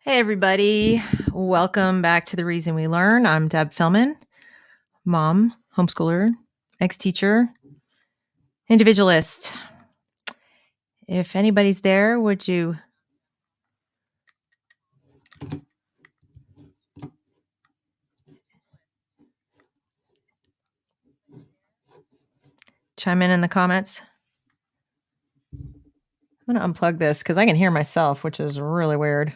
Hey, everybody. Welcome back to The Reason We Learn. I'm Deb Philman, mom, homeschooler, ex-teacher, individualist. If anybody's there, would you chime in the comments? I'm going to unplug this because I can hear myself, which is really weird.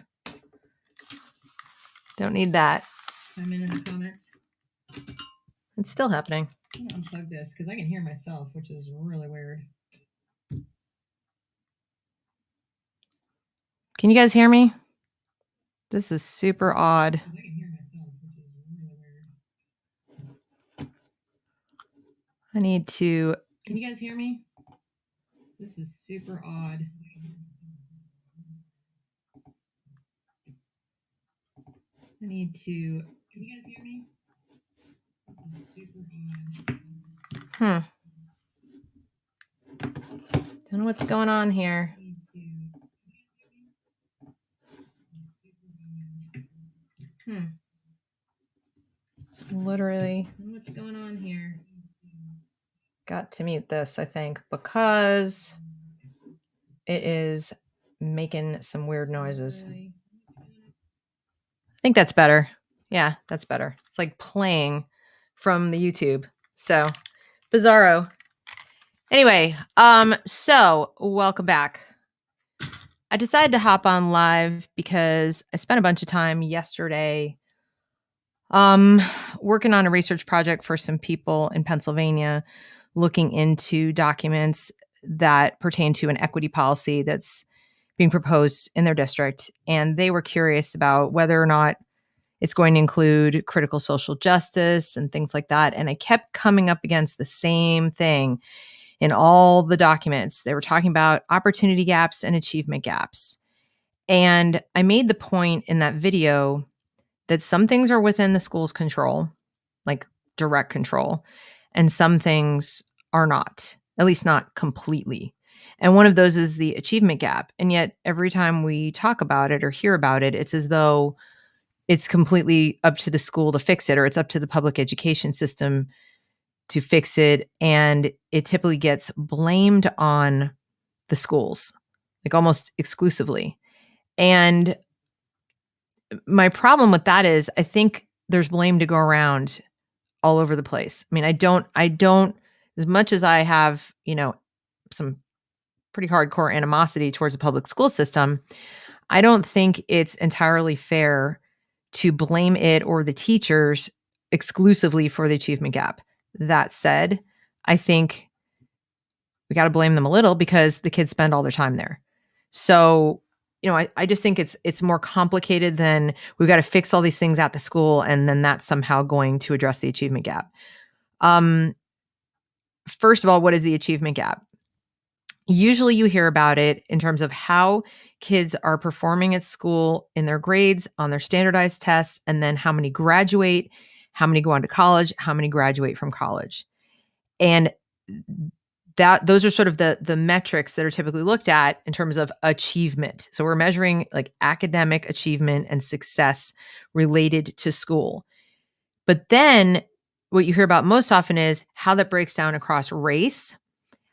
Don't need that. Chime in the comments. It's still happening. I'm going to unplug this because I can hear myself, which is really weird. Can you guys hear me? This is super odd. I can hear myself, which is really weird. I need to. Can you guys hear me? This is super odd. I need to. Can you guys hear me? This is super odd. Don't know what's going on here. It's literally. What's going on here? Got to mute this, I think, because it is making some weird noises. I think that's better. Yeah, that's better. It's like playing from the YouTube. So bizarro. Anyway, so welcome back. I decided to hop on live because I spent a bunch of time yesterday working on a research project for some people in Pennsylvania, looking into documents that pertain to an equity policy that's being proposed in their district. And they were curious about whether or not it's going to include critical social justice and things like that. And I kept coming up against the same thing in all the documents. They were talking about opportunity gaps and achievement gaps. And I made the point in that video that some things are within the school's control, like direct control, and some things are not, at least not completely. And one of those is the achievement gap. And yet every time we talk about it or hear about it, it's as though it's completely up to the school to fix it, or it's up to the public education system to fix it. And it typically gets blamed on the schools, like almost exclusively. And my problem with that is I think there's blame to go around all over the place. I mean, I don't, as much as I have, some pretty hardcore animosity towards the public school system, I don't think it's entirely fair to blame it or the teachers exclusively for the achievement gap. That said, I think we got to blame them a little because the kids spend all their time there. So, I just think it's more complicated than we've got to fix all these things at the school and then that's somehow going to address the achievement gap. First of all, what is the achievement gap? Usually you hear about it in terms of how kids are performing at school in their grades, on their standardized tests, and then how many graduate, how many go on to college, how many graduate from college. And those are sort of the metrics that are typically looked at in terms of achievement. So we're measuring like academic achievement and success related to school. But then what you hear about most often is how that breaks down across race,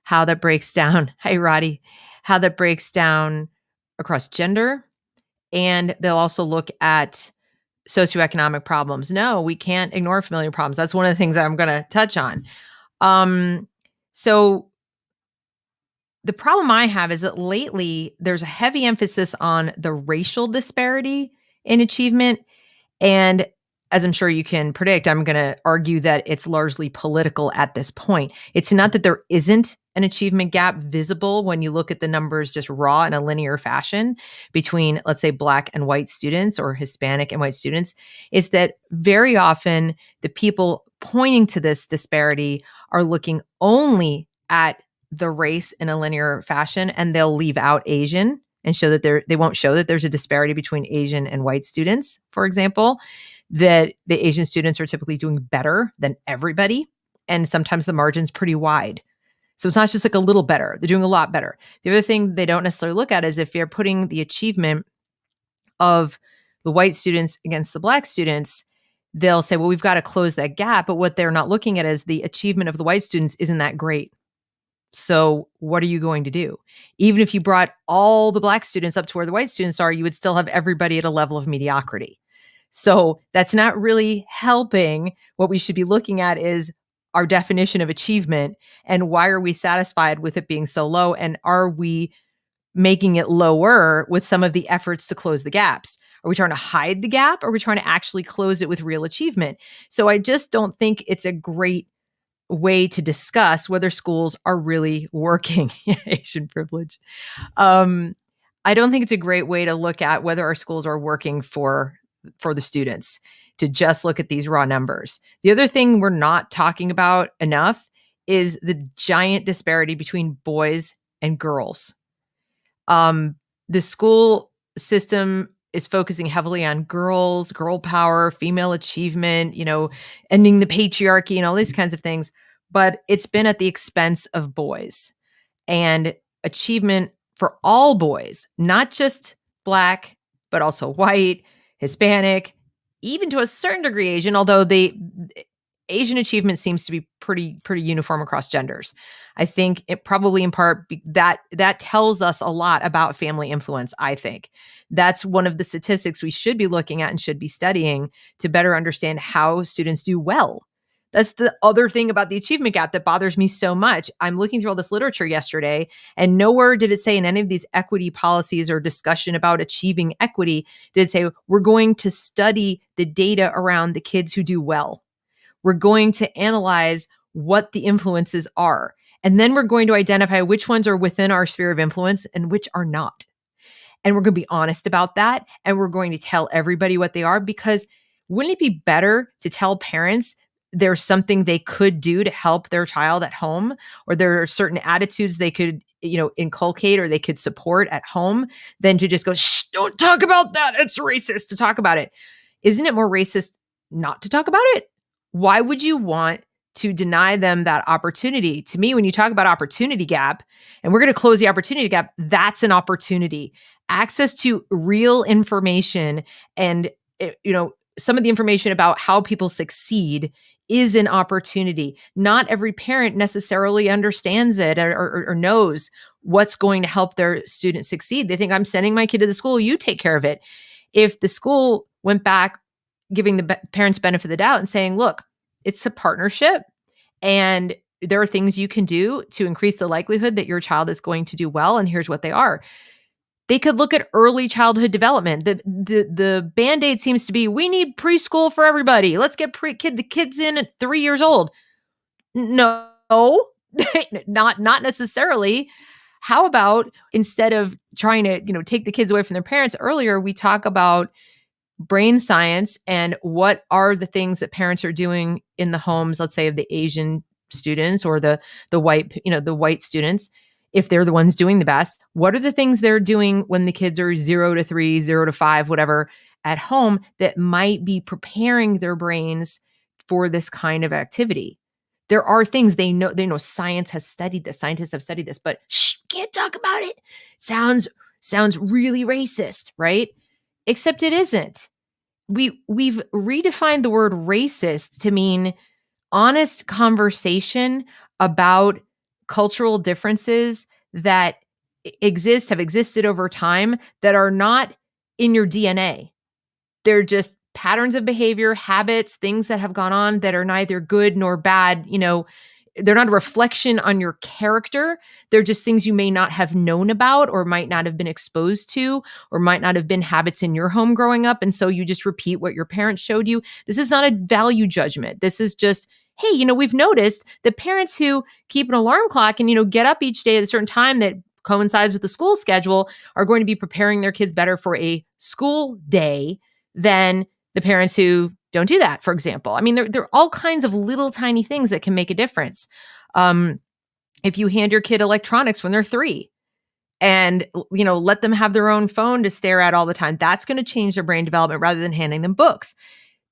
how that breaks down, hey, Roddy, how that breaks down across gender. And they'll also look at socioeconomic problems. No, we can't ignore familial problems. That's one of the things that I'm going to touch on. So the problem I have is that lately there's a heavy emphasis on the racial disparity in achievement. And as I'm sure you can predict, I'm going to argue that it's largely political at this point. It's not that there isn't an achievement gap visible when you look at the numbers just raw in a linear fashion between, let's say, Black and white students or Hispanic and white students. It's that very often the people pointing to this disparity are looking only at the race in a linear fashion, and they'll leave out Asian and show that they won't show that there's a disparity between Asian and white students, for example, that the Asian students are typically doing better than everybody. And sometimes the margin's pretty wide. So it's not just like a little better. They're doing a lot better. The other thing they don't necessarily look at is if you're putting the achievement of the white students against the black students, they'll say, well, we've got to close that gap. But what they're not looking at is the achievement of the white students isn't that great. So what are you going to do? Even if you brought all the black students up to where the white students are, you would still have everybody at a level of mediocrity. So that's not really helping. What we should be looking at is our definition of achievement and why are we satisfied with it being so low? And are we making it lower with some of the efforts to close the gaps? Are we trying to hide the gap? Or are we trying to actually close it with real achievement? So I just don't think it's a great way to discuss whether schools are really working. Asian privilege. I don't think it's a great way to look at whether our schools are working for the students, to just look at these raw numbers. The other thing we're not talking about enough is the giant disparity between boys and girls. The school system is focusing heavily on girls, girl power, female achievement, ending the patriarchy and all these kinds of things. But it's been at the expense of boys, and achievement for all boys, not just Black, but also white, Hispanic, even to a certain degree Asian, although Asian achievement seems to be pretty uniform across genders. I think it probably in part that tells us a lot about family influence. I think that's one of the statistics we should be looking at and should be studying to better understand how students do well. That's the other thing about the achievement gap that bothers me so much. I'm looking through all this literature yesterday, and nowhere did it say in any of these equity policies or discussion about achieving equity, did it say we're going to study the data around the kids who do well. We're going to analyze what the influences are. And then we're going to identify which ones are within our sphere of influence and which are not. And we're going to be honest about that. And we're going to tell everybody what they are, because wouldn't it be better to tell parents there's something they could do to help their child at home, or there are certain attitudes they could, inculcate or they could support at home, than to just go, shh, don't talk about that. It's racist to talk about it. Isn't it more racist not to talk about it? Why would you want to deny them that opportunity? To me, when you talk about opportunity gap, and we're going to close the opportunity gap, that's an opportunity. Access to real information and, some of the information about how people succeed is an opportunity. Not every parent necessarily understands it or knows what's going to help their student succeed. They think, I'm sending my kid to the school, you take care of it. If the school went back giving the parents benefit of the doubt and saying, look, it's a partnership and there are things you can do to increase the likelihood that your child is going to do well, and here's what they are. They could look at early childhood development. The Band-Aid seems to be, we need preschool for everybody. Let's get the kids in at 3 years old. No, not necessarily. How about instead of trying to, take the kids away from their parents earlier, we talk about brain science and what are the things that parents are doing in the homes, let's say of the Asian students or the white students. If they're the ones doing the best, what are the things they're doing when the kids are 0 to 3, 0 to 5, whatever, at home that might be preparing their brains for this kind of activity? There are things they know science has studied this, scientists have studied this, but shh, can't talk about it. Sounds really racist, right? Except it isn't. We've redefined the word racist to mean honest conversation about cultural differences that have existed over time, that are not in your DNA. They're just patterns of behavior, habits, things that have gone on that are neither good nor bad. They're not a reflection on your character. They're just things you may not have known about, or might not have been exposed to, or might not have been habits in your home growing up. And so you just repeat what your parents showed you. This is not a value judgment. This is just, hey, we've noticed that parents who keep an alarm clock and, get up each day at a certain time that coincides with the school schedule are going to be preparing their kids better for a school day than the parents who don't do that, for example. I mean, there are all kinds of little tiny things that can make a difference. If you hand your kid electronics when they're 3 and, let them have their own phone to stare at all the time, that's going to change their brain development rather than handing them books.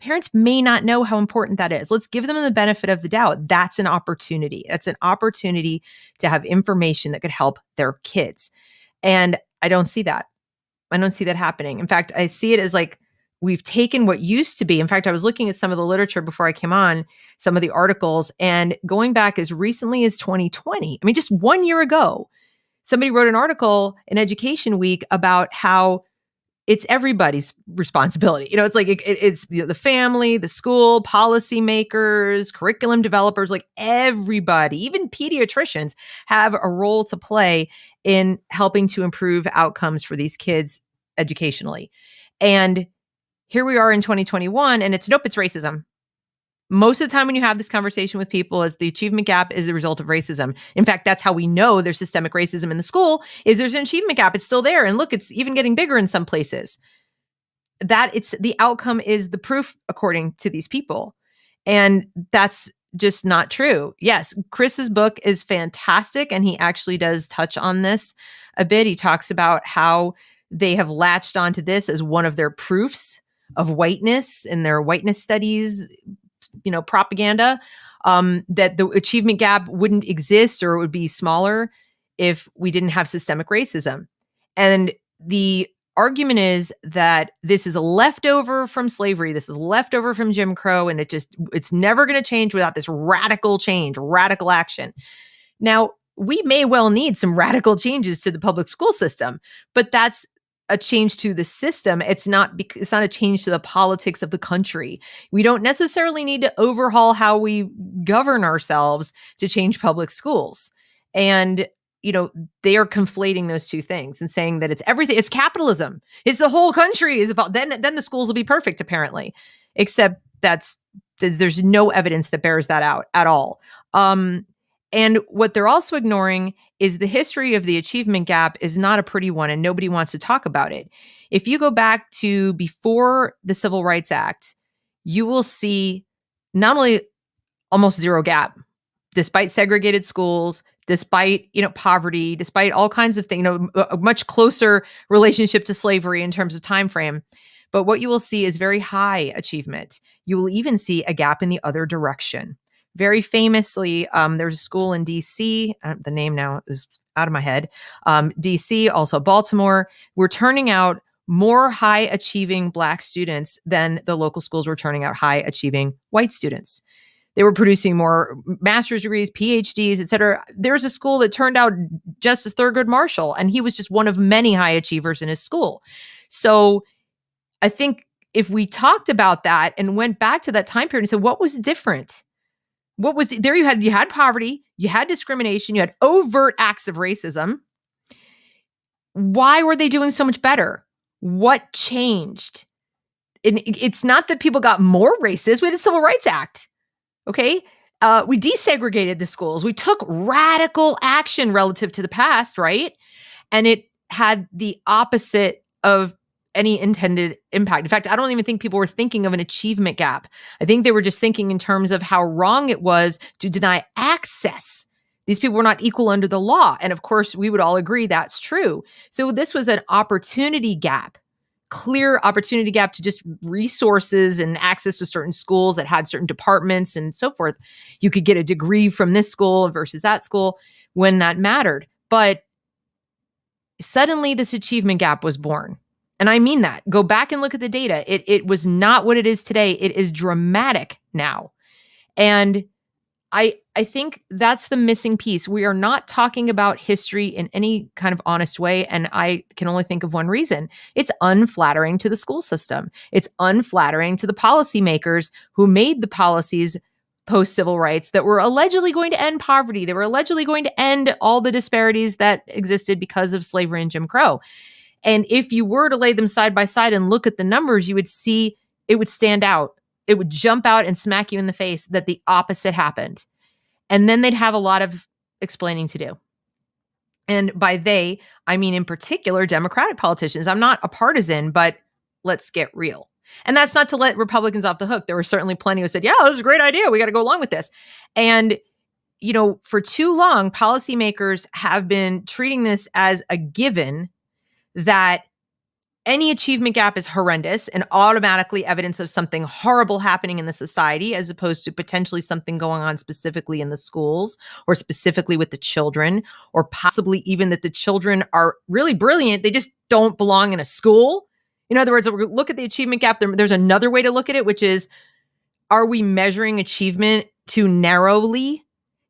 Parents may not know how important that is. Let's give them the benefit of the doubt. That's an opportunity. That's an opportunity to have information that could help their kids. And I don't see that. I don't see that happening. In fact, I see it as like we've taken what used to be. In fact, I was looking at some of the literature before I came on, some of the articles, and going back as recently as 2020, I mean, just 1 year ago, somebody wrote an article in Education Week about how it's everybody's responsibility. It's like it's the family, the school, policymakers, curriculum developers, like everybody, even pediatricians have a role to play in helping to improve outcomes for these kids educationally. And here we are in 2021, and it's racism. Most of the time when you have this conversation with people, is the achievement gap is the result of racism. In fact, that's how we know there's systemic racism in the school, is there's an achievement gap. It's still there. And look, it's even getting bigger in some places. That it's the outcome is the proof, according to these people. And that's just not true. Yes, Chris's book is fantastic, and he actually does touch on this a bit. He talks about how they have latched onto this as one of their proofs of whiteness in their whiteness studies, propaganda, that the achievement gap wouldn't exist, or it would be smaller if we didn't have systemic racism. And the argument is that this is a leftover from slavery. This is leftover from Jim Crow, and it's never going to change without this radical change, radical action. Now, we may well need some radical changes to the public school system, but that's a change to the system. It's not a change to the politics of the country. We don't necessarily need to overhaul how we govern ourselves to change public schools. And they are conflating those two things and saying that it's everything. It's capitalism. It's the whole country is about. Then the schools will be perfect, apparently. Except there's no evidence that bears that out at all. And what they're also ignoring is the history of the achievement gap is not a pretty one, and nobody wants to talk about it. If you go back to before the Civil Rights Act, you will see not only almost zero gap, despite segregated schools, despite poverty, despite all kinds of things, a much closer relationship to slavery in terms of time frame. But what you will see is very high achievement. You will even see a gap in the other direction. Very famously, there's a school in D.C. The name now is out of my head. D.C., also Baltimore. We're turning out more high-achieving Black students than the local schools were turning out high-achieving white students. They were producing more master's degrees, PhDs, et cetera. There's a school that turned out Justice Thurgood Marshall, and he was just one of many high achievers in his school. So I think if we talked about that and went back to that time period and said, what was different? What was there? You had poverty, you had discrimination, you had overt acts of racism. Why were they doing so much better? What changed? It's not that people got more racist. We had a Civil Rights Act. Okay. We desegregated the schools. We took radical action relative to the past, right? And it had the opposite of any intended impact. In fact, I don't even think people were thinking of an achievement gap. I think they were just thinking in terms of how wrong it was to deny access. These people were not equal under the law. And of course, we would all agree that's true. So this was an opportunity gap. Clear opportunity gap to just resources and access to certain schools that had certain departments and so forth. You could get a degree from this school versus that school when that mattered. But suddenly this achievement gap was born. And I mean that. Go back and look at the data. It was not what it is today. It is dramatic now. And I think that's the missing piece. We are not talking about history in any kind of honest way. And I can only think of one reason. It's unflattering to the school system. It's unflattering to the policymakers who made the policies post-civil rights that were allegedly going to end poverty. They were allegedly going to end all the disparities that existed because of slavery and Jim Crow. And if you were to lay them side by side and look at the numbers, you would see it would stand out. It would jump out and smack you in the face that the opposite happened. And then they'd have a lot of explaining to do. And by they, I mean in particular Democratic politicians. I'm not a partisan, but let's get real. And that's not to let Republicans off the hook. There were certainly plenty who said, yeah, this is a great idea. We got to go along with this. And, for too long, policymakers have been treating this as a given that any achievement gap is horrendous and automatically evidence of something horrible happening in the society, as opposed to potentially something going on specifically in the schools or specifically with the children, or possibly even that the children are really brilliant. They just don't belong in a school. In other words, we look at the achievement gap. There's another way to look at it, which is, are we measuring achievement too narrowly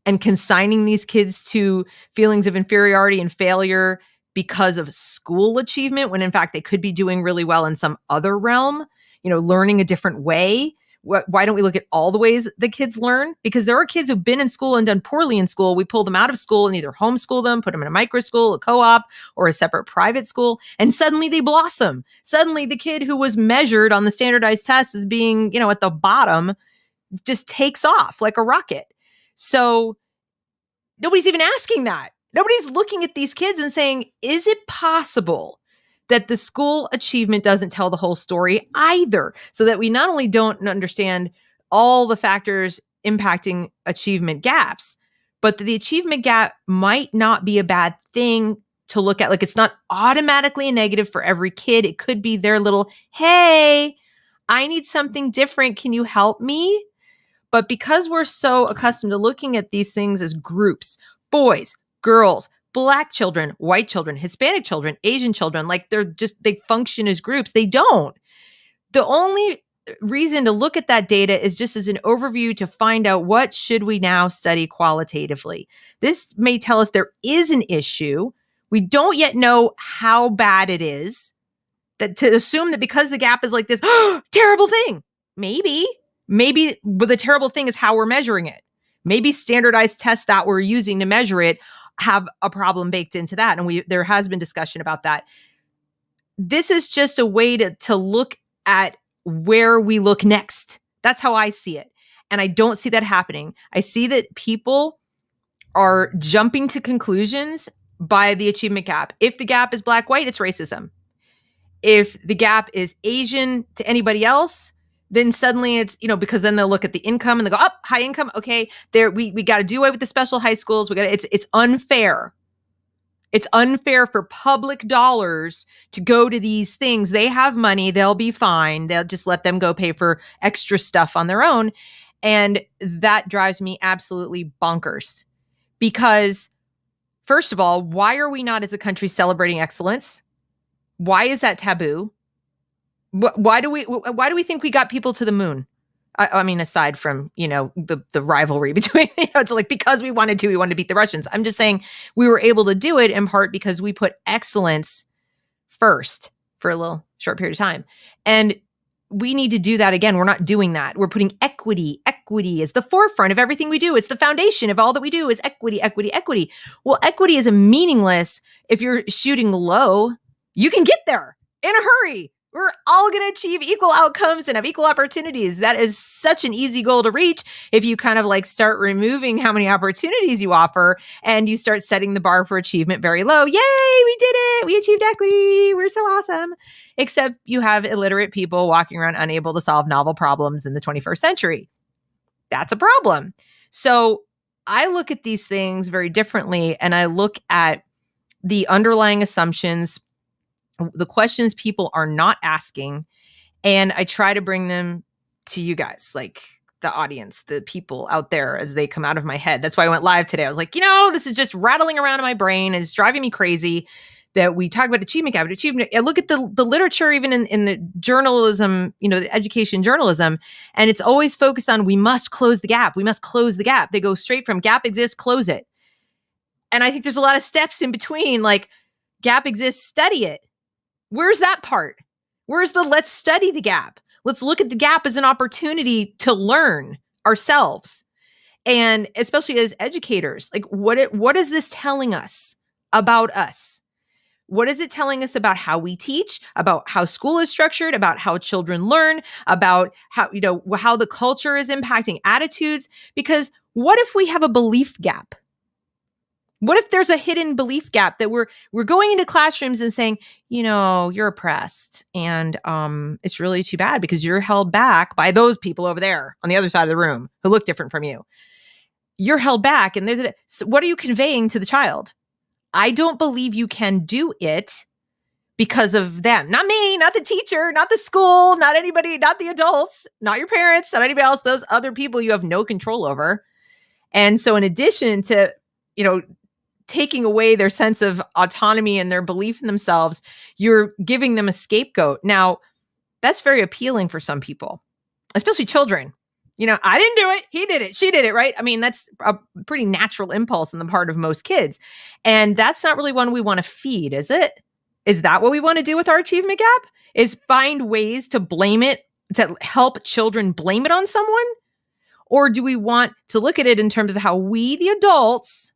and consigning these kids to feelings of inferiority and failure because of school achievement, when in fact they could be doing really well in some other realm, learning a different way? Why don't we look at all the ways the kids learn? Because there are kids who've been in school and done poorly in school. We pull them out of school and either homeschool them, put them in a micro school, a co-op, or a separate private school, and suddenly they blossom. Suddenly the kid who was measured on the standardized tests as being, at the bottom, just takes off like a rocket. So nobody's even asking that. Nobody's looking at these kids and saying, is it possible that the school achievement doesn't tell the whole story either? So that we not only don't understand all the factors impacting achievement gaps, but that the achievement gap might not be a bad thing to look at. Like, it's not automatically a negative for every kid. It could be their little, hey, I need something different. Can you help me? But because we're so accustomed to looking at these things as groups, boys, girls, Black children, white children, Hispanic children, Asian children, like they function as groups. They don't. The only reason to look at that data is just as an overview to find out, what should we now study qualitatively? This may tell us there is an issue. We don't yet know how bad it is. That to assume that because the gap is like this terrible thing, maybe, but the terrible thing is how we're measuring it. Maybe standardized tests that we're using to measure it have a problem baked into that. And there has been discussion about that. This is just a way to look at where we look next. That's how I see it. And I don't see that happening. I see that people are jumping to conclusions by the achievement gap. If the gap is Black-white, it's racism. If the gap is Asian to anybody else, then suddenly it's, because then they'll look at the income and they go, oh, high income. Okay, we got to do away with the special high schools. It's unfair. It's unfair for public dollars to go to these things. They have money. They'll be fine. They'll just let them go pay for extra stuff on their own. And that drives me absolutely bonkers. Because first of all, why are we not as a country celebrating excellence? Why is that taboo? Why do we think we got people to the moon? I mean, aside from, the rivalry between, it's like because we wanted to beat the Russians. I'm just saying we were able to do it in part because we put excellence first for a little short period of time. And we need to do that again. We're not doing that. We're putting equity. Equity is the forefront of everything we do. It's the foundation of all that we do is equity, equity, equity. Well, equity is meaningless if you're shooting low. You can get there in a hurry. We're all going to achieve equal outcomes and have equal opportunities. That is such an easy goal to reach if you kind of like start removing how many opportunities you offer and you start setting the bar for achievement very low. Yay, we did it. We achieved equity. We're so awesome. Except you have illiterate people walking around unable to solve novel problems in the 21st century. That's a problem. So I look at these things very differently, and I look at the underlying assumptions, the questions people are not asking, and I try to bring them to you guys, like the audience, the people out there as they come out of my head. That's why I went live today. I was like, this is just rattling around in my brain and it's driving me crazy that we talk about achievement gap. I look at the literature, even in the journalism, the education journalism, and it's always focused on we must close the gap. We must close the gap. They go straight from gap exists, close it. And I think there's a lot of steps in between, like gap exists, study it. Where's that part? Where's the let's study the gap? Let's look at the gap as an opportunity to learn ourselves. And especially as educators, like what is this telling us about us? What is it telling us about how we teach, about how school is structured, about how children learn, about how, how the culture is impacting attitudes? Because what if we have a belief gap? What if there's a hidden belief gap that we're going into classrooms and saying, you're oppressed and it's really too bad because you're held back by those people over there on the other side of the room who look different from you. You're held back. And so what are you conveying to the child? I don't believe you can do it because of them. Not me, not the teacher, not the school, not anybody, not the adults, not your parents, not anybody else, those other people you have no control over. And so in addition to, taking away their sense of autonomy and their belief in themselves. You're giving them a scapegoat. Now, that's very appealing for some people, especially children. I didn't do it. He did it. She did it, right? I mean, that's a pretty natural impulse on the part of most kids. And that's not really one we want to feed, is it? Is that what we want to do with our achievement gap? Is find ways to blame it, to help children blame it on someone? Or do we want to look at it in terms of how we, the adults,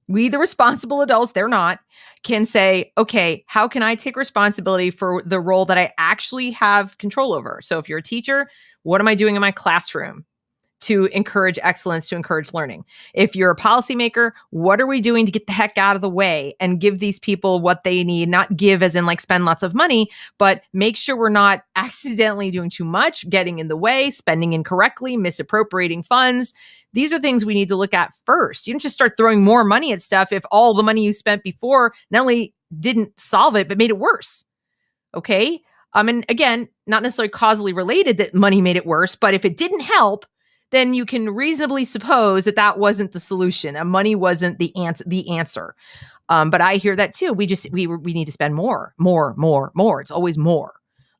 we, the responsible adults, they're not, can say, okay, how can I take responsibility for the role that I actually have control over? So if you're a teacher, what am I doing in my classroom to encourage excellence, to encourage learning? If you're a policymaker, what are we doing to get the heck out of the way and give these people what they need? Not give as in like spend lots of money, but make sure we're not accidentally doing too much, getting in the way, spending incorrectly, misappropriating funds. These are things we need to look at first. You don't just start throwing more money at stuff if all the money you spent before not only didn't solve it, but made it worse. Okay? And again, not necessarily causally related that money made it worse, but if it didn't help, then you can reasonably suppose that that wasn't the solution. And money wasn't the answer. But I hear that too. We need to spend more. It's always more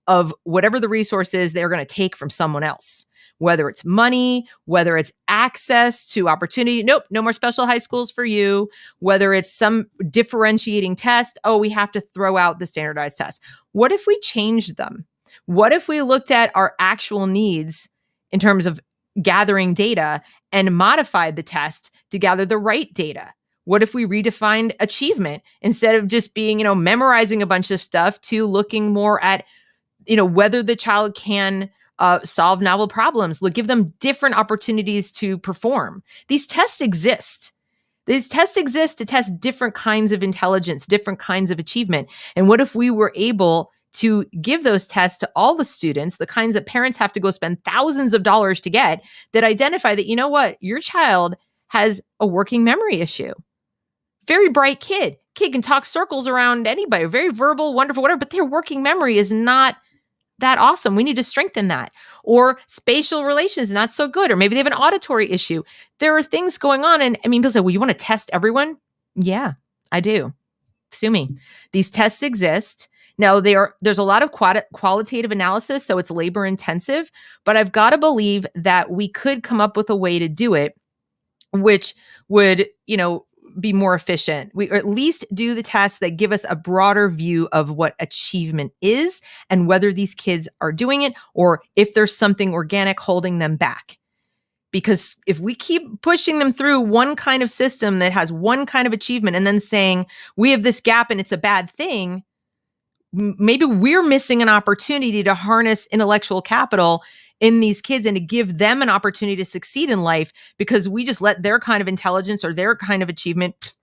of whatever the resource is they're going to take from someone else, whether it's money, whether it's access to opportunity. Nope, no more special high schools for you. Whether it's some differentiating test. Oh, we have to throw out the standardized test. What if we changed them? What if we looked at our actual needs in terms of gathering data and modified the test to gather the right data? What if we redefined achievement instead of just being, memorizing a bunch of stuff to looking more at, whether the child can solve novel problems, give them different opportunities to perform. These tests exist. These tests exist to test different kinds of intelligence, different kinds of achievement. And what if we were able to give those tests to all the students, the kinds that parents have to go spend thousands of dollars to get, that identify that, your child has a working memory issue. Very bright kid can talk circles around anybody, very verbal, wonderful, whatever, but their working memory is not that awesome. We need to strengthen that. Or spatial relations, not so good. Or maybe they have an auditory issue. There are things going on. And people say, well, you want to test everyone? Yeah, I do. Sue me. These tests exist. Now, there's a lot of qualitative analysis, so it's labor intensive, but I've got to believe that we could come up with a way to do it, which would, be more efficient. Or at least do the tests that give us a broader view of what achievement is and whether these kids are doing it or if there's something organic holding them back. Because if we keep pushing them through one kind of system that has one kind of achievement and then saying we have this gap and it's a bad thing, maybe we're missing an opportunity to harness intellectual capital in these kids and to give them an opportunity to succeed in life because we just let their kind of intelligence or their kind of achievement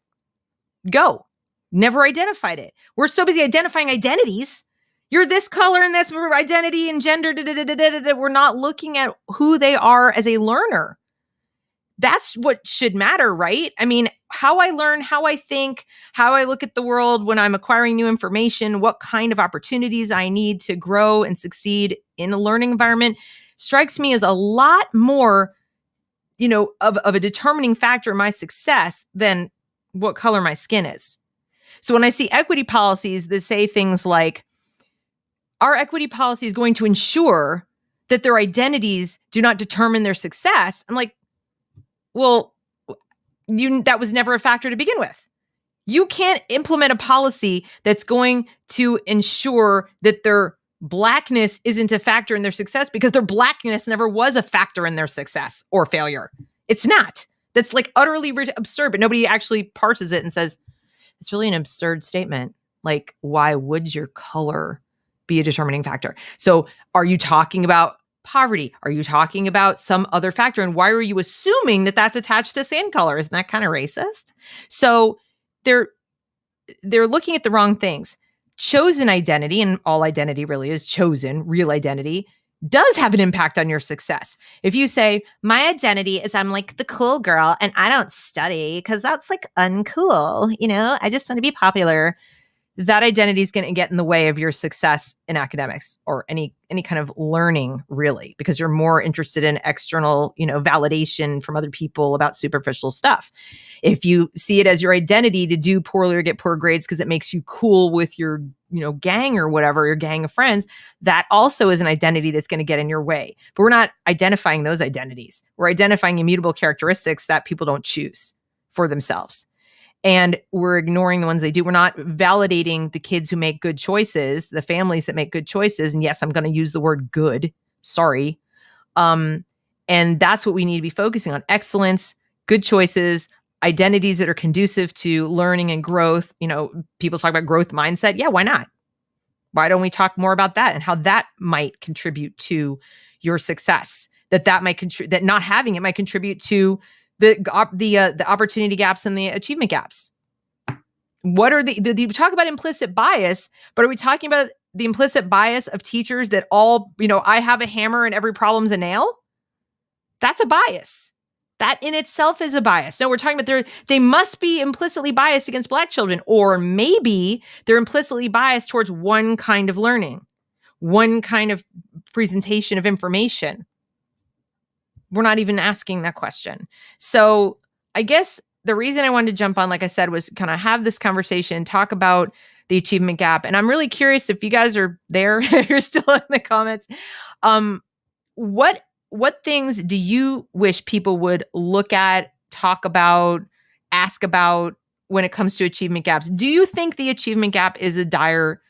go. Never identified it. We're so busy identifying identities. You're this color and this identity and gender. We're not looking at who they are as a learner. That's what should matter, right? I mean, how I learn, how I think, how I look at the world when I'm acquiring new information, what kind of opportunities I need to grow and succeed in a learning environment strikes me as a lot more, of a determining factor in my success than what color my skin is. So when I see equity policies that say things like, our equity policy is going to ensure that their identities do not determine their success, I'm like, well, that was never a factor to begin with. You can't implement a policy that's going to ensure that their Blackness isn't a factor in their success because their Blackness never was a factor in their success or failure. It's not. That's like utterly absurd, but nobody actually parses it and says, it's really an absurd statement. Like, why would your color be a determining factor? So are you talking about poverty? Are you talking about some other factor? And why are you assuming that that's attached to skin color? Isn't that kind of racist? So they're looking at the wrong things. Chosen identity, and all identity really is chosen, real identity, does have an impact on your success. If you say, my identity is I'm like the cool girl and I don't study because that's like uncool, I just want to be popular. that identity is going to get in the way of your success in academics or any kind of learning, really, because you're more interested in external, validation from other people about superficial stuff. If you see it as your identity to do poorly or get poor grades because it makes you cool with your, gang or whatever, your gang of friends, that also is an identity that's going to get in your way. But we're not identifying those identities. We're identifying immutable characteristics that people don't choose for themselves. And we're ignoring the ones they do. We're not validating the kids who make good choices, the families that make good choices. And yes, I'm going to use the word good. Sorry. And that's what we need to be focusing on. Excellence, good choices, identities that are conducive to learning and growth. People talk about growth mindset. Yeah, why not? Why don't we talk more about that and how that might contribute to your success? That might contribute, that not having it might contribute to the opportunity gaps and the achievement gaps. What are we talk about implicit bias, but are we talking about the implicit bias of teachers that all, I have a hammer and every problem's a nail? That's a bias. That in itself is a bias. No, we're talking about they must be implicitly biased against Black children, or maybe they're implicitly biased towards one kind of learning, one kind of presentation of information. We're not even asking that question. So I guess the reason I wanted to jump on, like I said, was kind of have this conversation, talk about the achievement gap. And I'm really curious if you guys are there, you're still in the comments. What things do you wish people would look at, talk about, ask about when it comes to achievement gaps? Do you think the achievement gap is a dire,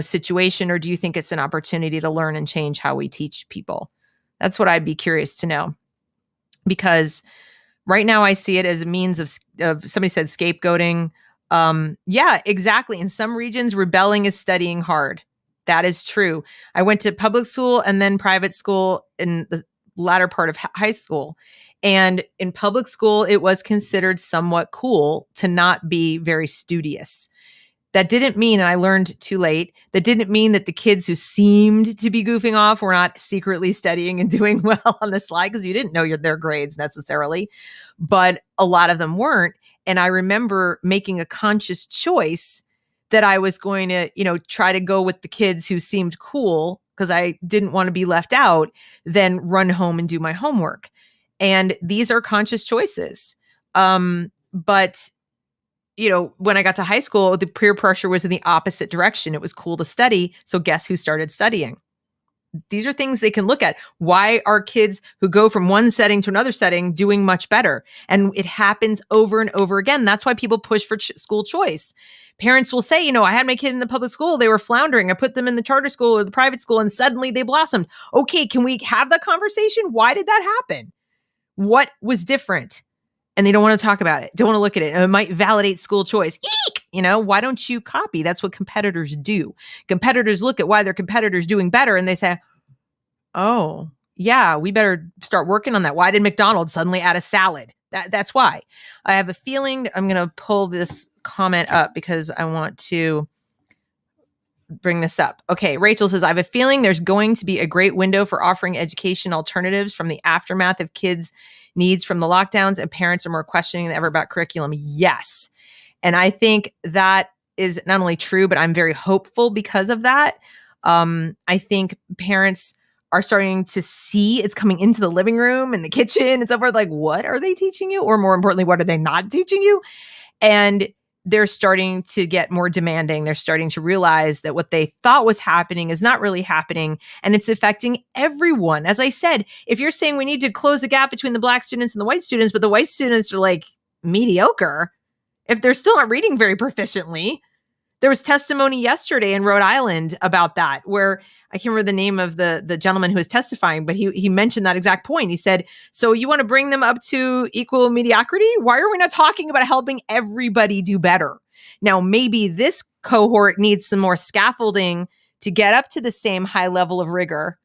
situation, or do you think it's an opportunity to learn and change how we teach people? That's what I'd be curious to know, because right now I see it as a means of somebody said scapegoating. Yeah, exactly. In some regions, rebelling is studying hard. That is true. I went to public school and then private school in the latter part of high school. And in public school, it was considered somewhat cool to not be very studious. That didn't mean, and I learned too late, that didn't mean that the kids who seemed to be goofing off were not secretly studying and doing well on the slide, because you didn't know their grades necessarily. But a lot of them weren't. And I remember making a conscious choice that I was going to, try to go with the kids who seemed cool because I didn't want to be left out, then run home and do my homework. And these are conscious choices. But when I got to high school, the peer pressure was in the opposite direction. It was cool to study. So guess who started studying? These are things they can look at. Why are kids who go from one setting to another setting doing much better? And it happens over and over again. That's why people push for school choice. Parents will say, I had my kid in the public school. They were floundering. I put them in the charter school or the private school and suddenly they blossomed. Okay, can we have that conversation? Why did that happen? What was different? And they don't want to talk about it. Don't want to look at it. And it might validate school choice. Eek! Why don't you copy? That's what competitors do. Competitors look at why their competitors doing better and they say, oh, yeah, we better start working on that. Why did McDonald's suddenly add a salad? That's why. I have a feeling I'm going to pull this comment up because I want to bring this up. Okay, Rachel says, I have a feeling there's going to be a great window for offering education alternatives from the aftermath of kids' needs from the lockdowns, and parents are more questioning than ever about curriculum. Yes. And I think that is not only true, but I'm very hopeful because of that. I think parents are starting to see it's coming into the living room and the kitchen and so forth. Like, what are they teaching you? Or more importantly, what are they not teaching you? And they're starting to get more demanding. They're starting to realize that what they thought was happening is not really happening, and it's affecting everyone. As I said, if you're saying we need to close the gap between the Black students and the white students, but the white students are like mediocre, if they're still not reading very proficiently. There was testimony yesterday in Rhode Island about that, where I can't remember the name of the gentleman who was testifying, but he mentioned that exact point. He said, so you want to bring them up to equal mediocrity? Why are we not talking about helping everybody do better? Now, maybe this cohort needs some more scaffolding to get up to the same high level of rigor,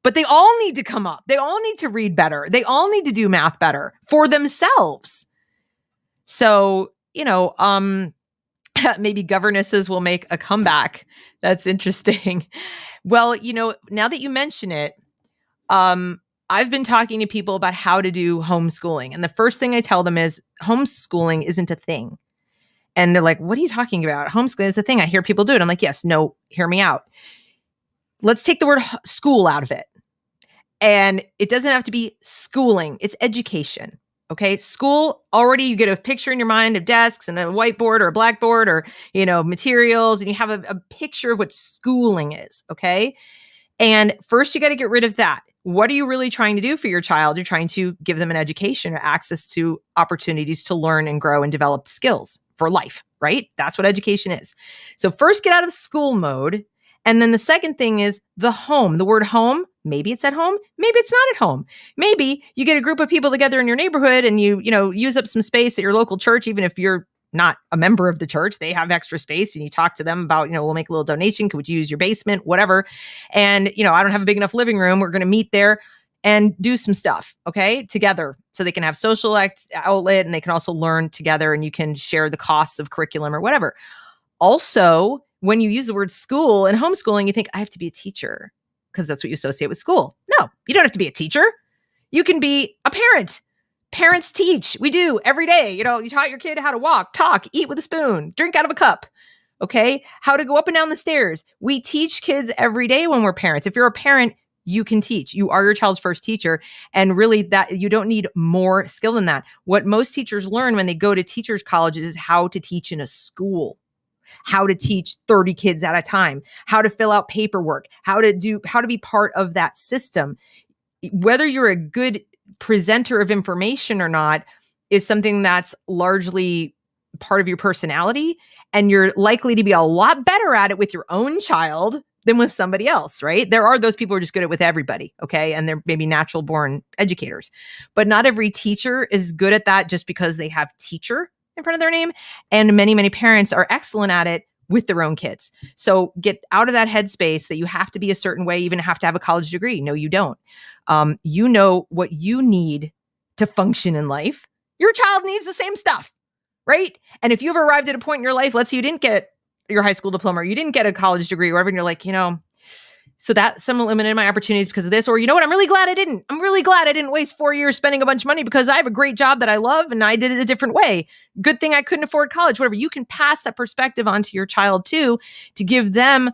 but they all need to come up. They all need to read better. They all need to do math better for themselves. So, maybe governesses will make a comeback. That's interesting. Well, now that you mention it, I've been talking to people about how to do homeschooling. And the first thing I tell them is homeschooling isn't a thing. And they're like, what are you talking about? Homeschooling is a thing. I hear people do it. I'm like, yes, no, hear me out. Let's take the word school out of it. And it doesn't have to be schooling. It's education. Okay. School, already you get a picture in your mind of desks and a whiteboard or a blackboard or, materials, and you have a picture of what schooling is. Okay. And first, you got to get rid of that. What are you really trying to do for your child? You're trying to give them an education or access to opportunities to learn and grow and develop skills for life, right? That's what education is. So first, get out of school mode. And then the second thing is the home. The word home, maybe it's at home, maybe it's not at home. Maybe you get a group of people together in your neighborhood and you use up some space at your local church, even if you're not a member of the church, they have extra space, and you talk to them about, we'll make a little donation. Could you use your basement, whatever? And, I don't have a big enough living room. We're going to meet there and do some stuff, okay, together, so they can have social outlet and they can also learn together, and you can share the costs of curriculum or whatever. Also, when you use the word school and homeschooling, you think, I have to be a teacher, because that's what you associate with school. No, you don't have to be a teacher. You can be a parent. Parents teach. We do every day. You taught your kid how to walk, talk, eat with a spoon, drink out of a cup. Okay. How to go up and down the stairs. We teach kids every day when we're parents. If you're a parent, you can teach. You are your child's first teacher. And really, that you don't need more skill than that. What most teachers learn when they go to teachers' colleges is how to teach in a school, how to teach 30 kids at a time, how to fill out paperwork, how to be part of that system. Whether you're a good presenter of information or not is something that's largely part of your personality, and you're likely to be a lot better at it with your own child than with somebody else, right? There are those people who are just good at it with everybody, okay? And they're maybe natural born educators, but not every teacher is good at that just because they have teacher in front of their name. And many, many parents are excellent at it with their own kids. So get out of that headspace that you have to be a certain way, even have to have a college degree. No, you don't. You know what you need to function in life. Your child needs the same stuff, right? And if you've arrived at a point in your life, let's say you didn't get your high school diploma or you didn't get a college degree or whatever, and you're like, so that some limited my opportunities because of this, or what, I'm really glad I didn't. I'm really glad I didn't waste 4 years spending a bunch of money because I have a great job that I love and I did it a different way. Good thing I couldn't afford college, whatever. You can pass that perspective onto your child too, to give them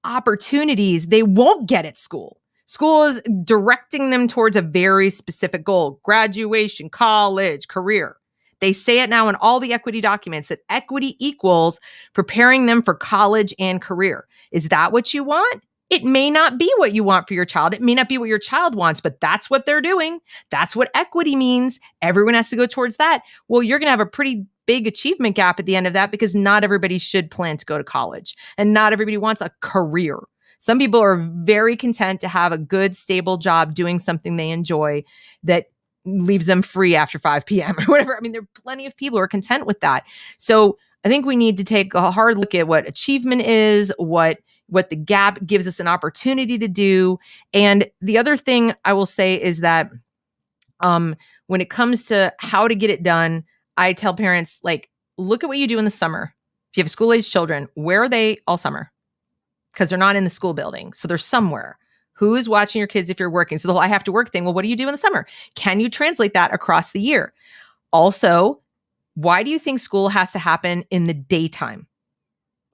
opportunities they won't get at school. School is directing them towards a very specific goal: graduation, college, career. They say it now in all the equity documents that equity equals preparing them for college and career. Is that what you want? It may not be what you want for your child. It may not be what your child wants, but that's what they're doing. That's what equity means. Everyone has to go towards that. Well, you're going to have a pretty big achievement gap at the end of that, because not everybody should plan to go to college and not everybody wants a career. Some people are very content to have a good, stable job doing something they enjoy that leaves them free after 5 p.m. or whatever. I mean, there are plenty of people who are content with that. So I think we need to take a hard look at what achievement is, what the gap gives us an opportunity to do. And the other thing I will say is that when it comes to how to get it done, I tell parents, look at what you do in the summer. If you have school-age children, where are they all summer? Because they're not in the school building. So they're somewhere. Who is watching your kids if you're working? So the whole I have to work thing, well, what do you do in the summer? Can you translate that across the year? Also, why do you think school has to happen in the daytime?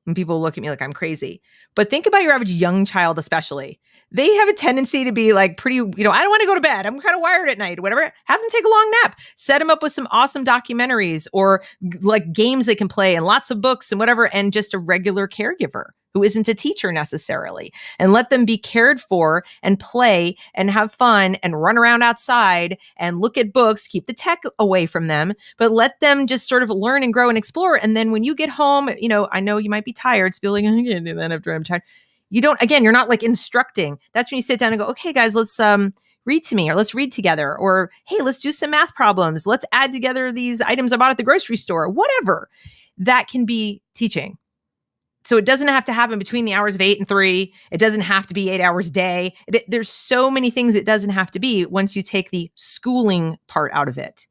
And people look at me like I'm crazy. But think about your average young child especially. They have a tendency to be pretty, I don't want to go to bed. I'm kind of wired at night, whatever. Have them take a long nap. Set them up with some awesome documentaries or games they can play and lots of books and whatever, and just a regular caregiver who isn't a teacher necessarily, and let them be cared for and play and have fun and run around outside and look at books, keep the tech away from them, but let them just sort of learn and grow and explore. And then when you get home, I know you might be tired. So be like, I can't do that after I'm tired. You're not instructing. That's when you sit down and go, okay, guys, let's read to me, or let's read together, or hey, let's do some math problems. Let's add together these items I bought at the grocery store, whatever. That can be teaching. So it doesn't have to happen between the hours of 8 and 3. It doesn't have to be 8 hours a day. There's so many things it doesn't have to be once you take the schooling part out of it.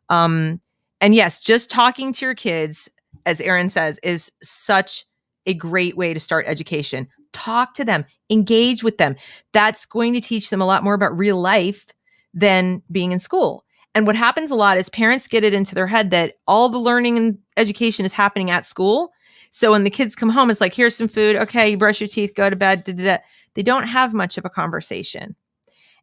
And yes, just talking to your kids, as Erin says, is such a great way to start education. Talk to them, engage with them. That's going to teach them a lot more about real life than being in school. And what happens a lot is parents get it into their head that all the learning education is happening at school. So when the kids come home, it's like, here's some food. Okay, you brush your teeth, go to bed. Da, da, da. They don't have much of a conversation.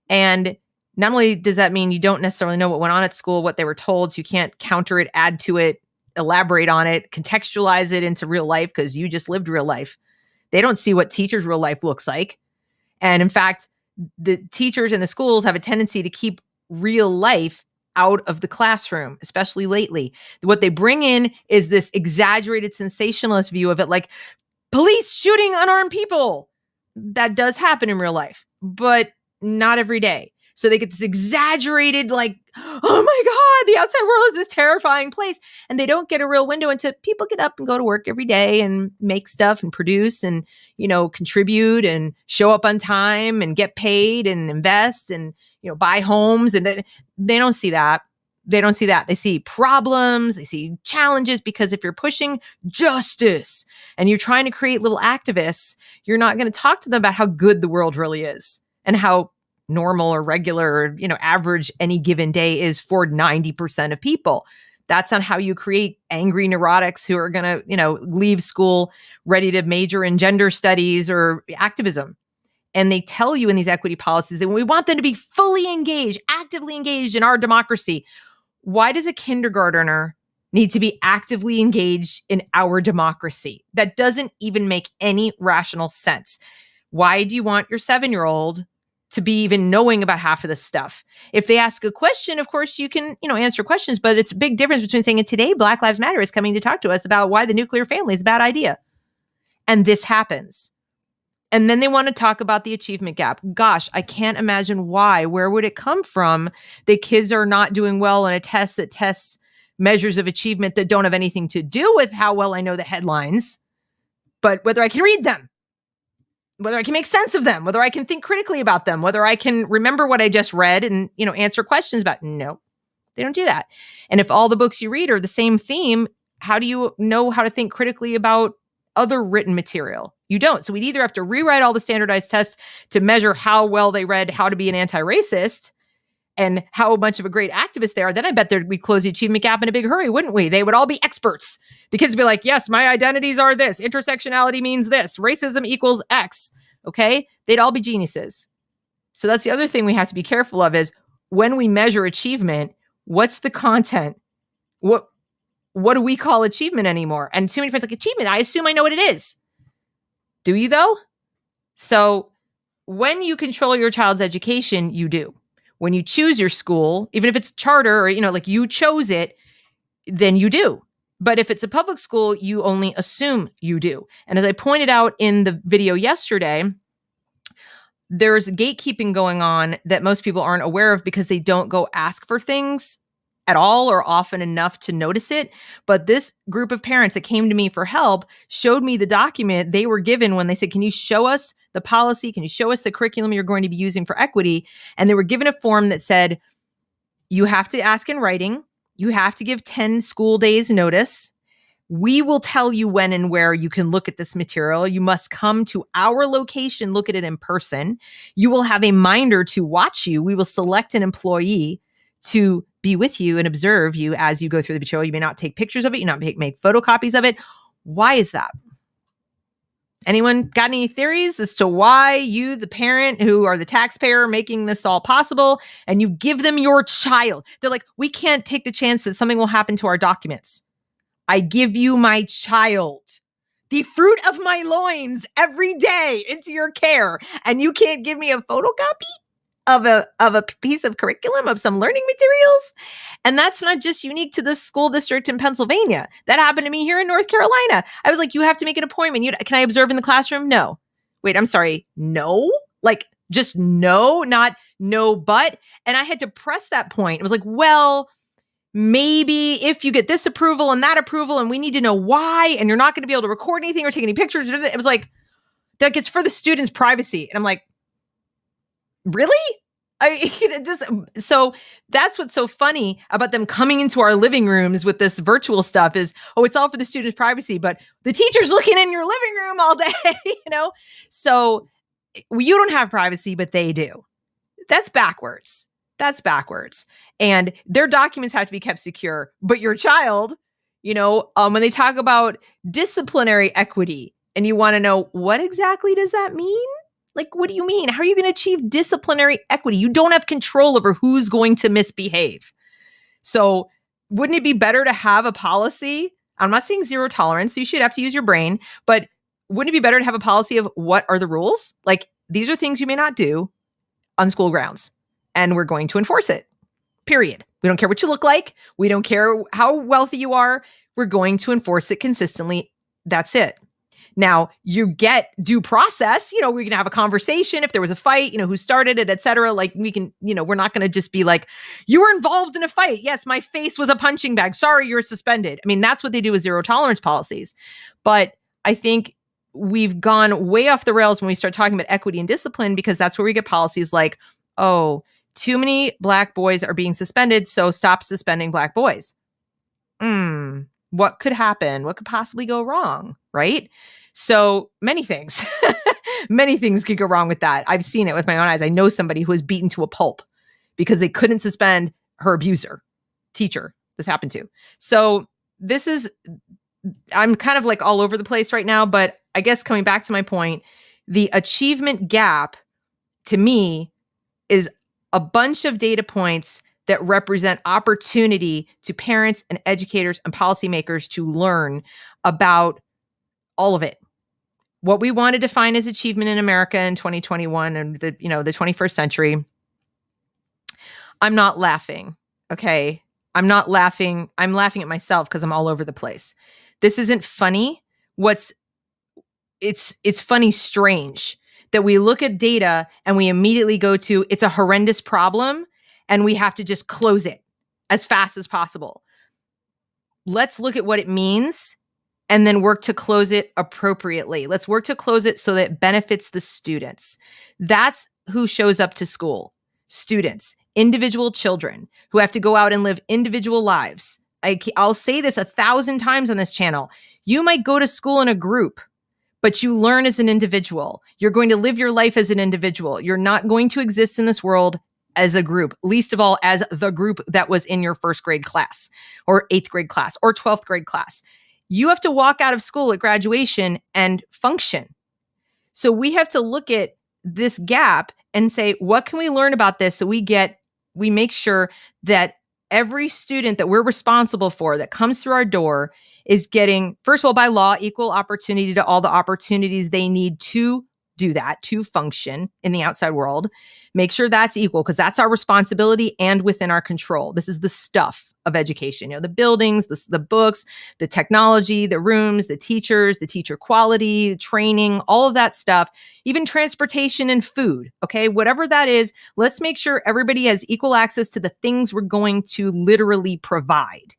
And not only does that mean you don't necessarily know what went on at school, what they were told, so you can't counter it, add to it, elaborate on it, contextualize it into real life because you just lived real life. They don't see what teachers' real life looks like. And in fact, the teachers in the schools have a tendency to keep real life out of the classroom, especially lately. What they bring in is this exaggerated sensationalist view of it, like police shooting unarmed people. That does happen in real life, but not every day. So they get this exaggerated, like, oh my God, the outside world is this terrifying place. And they don't get a real window into people get up and go to work every day and make stuff and produce and, contribute and show up on time and get paid and invest and, buy homes. And they don't see that. They don't see that. They see problems, they see challenges, because if you're pushing justice and you're trying to create little activists, you're not going to talk to them about how good the world really is and how normal or regular or, average any given day is for 90% of people. That's not how you create angry neurotics who are going to, leave school ready to major in gender studies or activism. And they tell you in these equity policies that we want them to be fully engaged, actively engaged in our democracy. Why does a kindergartner need to be actively engaged in our democracy? That doesn't even make any rational sense. Why do you want your 7-year-old to be even knowing about half of this stuff? If they ask a question, of course, you can, answer questions, but it's a big difference between saying, today Black Lives Matter is coming to talk to us about why the nuclear family is a bad idea. And this happens. And then they want to talk about the achievement gap. Gosh, I can't imagine why. Where would it come from that kids are not doing well on a test that tests measures of achievement that don't have anything to do with how well I know the headlines, but whether I can read them, whether I can make sense of them, whether I can think critically about them, whether I can remember what I just read and, answer questions about. No, they don't do that. And if all the books you read are the same theme, how do you know how to think critically about other written material? You don't. So we'd either have to rewrite all the standardized tests to measure how well they read How to Be an Anti-Racist and how much of a great activist they are. Then I bet we'd close the achievement gap in a big hurry, wouldn't we? They would all be experts. The kids would be like, yes, my identities are this. Intersectionality means this. Racism equals X. Okay? They'd all be geniuses. So that's the other thing we have to be careful of is when we measure achievement, what's the content? What do we call achievement anymore? And too many friends like, achievement, I assume I know what it is. Do you though? So when you control your child's education, you do. When you choose your school, even if it's charter or, like you chose it, then you do. But if it's a public school, you only assume you do. And as I pointed out in the video yesterday, there's gatekeeping going on that most people aren't aware of because they don't go ask for things at all or often enough to notice it. But this group of parents that came to me for help showed me the document they were given when they said, can you show us the policy? Can you show us the curriculum you're going to be using for equity? And they were given a form that said, you have to ask in writing. You have to give 10 school days notice. We will tell you when and where you can look at this material. You must come to our location, look at it in person. You will have a minder to watch you. We will select an employee to be with you and observe you as you go through the material. You may not take pictures of it. You not make photocopies of it. Why is that? Anyone got any theories as to why you, the parent who are the taxpayer making this all possible, and you give them your child? They're like, we can't take the chance that something will happen to our documents. I give you my child, the fruit of my loins, every day into your care, and you can't give me a photocopy of a piece of curriculum, of some learning materials? And that's not just unique to this school district in Pennsylvania. That happened to me here in North Carolina. I was like, you have to make an appointment. Can I observe in the classroom? No. Wait, I'm sorry. No? Like, just no, not no, but. And I had to press that point. It was like, well, maybe if you get this approval and that approval, and we need to know why, and you're not going to be able to record anything or take any pictures. It was like, it's for the students' privacy. And I'm like, really? So that's what's so funny about them coming into our living rooms with this virtual stuff is, it's all for the students' privacy, but the teacher's looking in your living room all day, So you don't have privacy, but they do. That's backwards. And their documents have to be kept secure, but your child, When they talk about disciplinary equity and you want to know what exactly does that mean? Like, what do you mean? How are you going to achieve disciplinary equity? You don't have control over who's going to misbehave. So wouldn't it be better to have a policy? I'm not saying zero tolerance. You should have to use your brain, but wouldn't it be better to have a policy of what are the rules? Like, these are things you may not do on school grounds, and we're going to enforce it. Period. We don't care what you look like. We don't care how wealthy you are. We're going to enforce it consistently. That's it. Now, you get due process. We can have a conversation if there was a fight, who started it, et cetera. Like, we can, we're not going to just be like, you were involved in a fight. Yes, my face was a punching bag. Sorry, you're suspended. I mean, that's what they do with zero tolerance policies. But I think we've gone way off the rails when we start talking about equity and discipline, because that's where we get policies like, oh, too many Black boys are being suspended, so stop suspending Black boys. What could happen? What could possibly go wrong, right? So many things. Many things could go wrong with that. I've seen it with my own eyes. I know somebody who was beaten to a pulp because they couldn't suspend her abuser, teacher. This happened to. So I'm kind of like all over the place right now, but I guess coming back to my point, the achievement gap to me is a bunch of data points that represent opportunity to parents and educators and policymakers to learn about all of it. What we want to define as achievement in America in 2021 and the 21st century. I'm not laughing. Okay. I'm not laughing. I'm laughing at myself because I'm all over the place. This isn't funny. It's funny, strange that we look at data and we immediately go to, it's a horrendous problem and we have to just close it as fast as possible. Let's look at what it means and then work to close it appropriately. Let's work to close it so that it benefits the students. That's who shows up to school. Students, individual children who have to go out and live individual lives. I'll say this 1,000 times on this channel. You might go to school in a group, but you learn as an individual. You're going to live your life as an individual. You're not going to exist in this world as a group, least of all as the group that was in your first grade class or 8th grade class or 12th grade class. You have to walk out of school at graduation and function. So we have to look at this gap and say, what can we learn about this so we make sure that every student that we're responsible for that comes through our door is getting, first of all, by law, equal opportunity to all the opportunities they need to do that, to function in the outside world. Make sure that's equal because that's our responsibility and within our control. This is the stuff of education, the buildings, the books, the technology, the rooms, the teachers, the teacher quality, the training, all of that stuff, even transportation and food. Okay, whatever that is, let's make sure everybody has equal access to the things we're going to literally provide.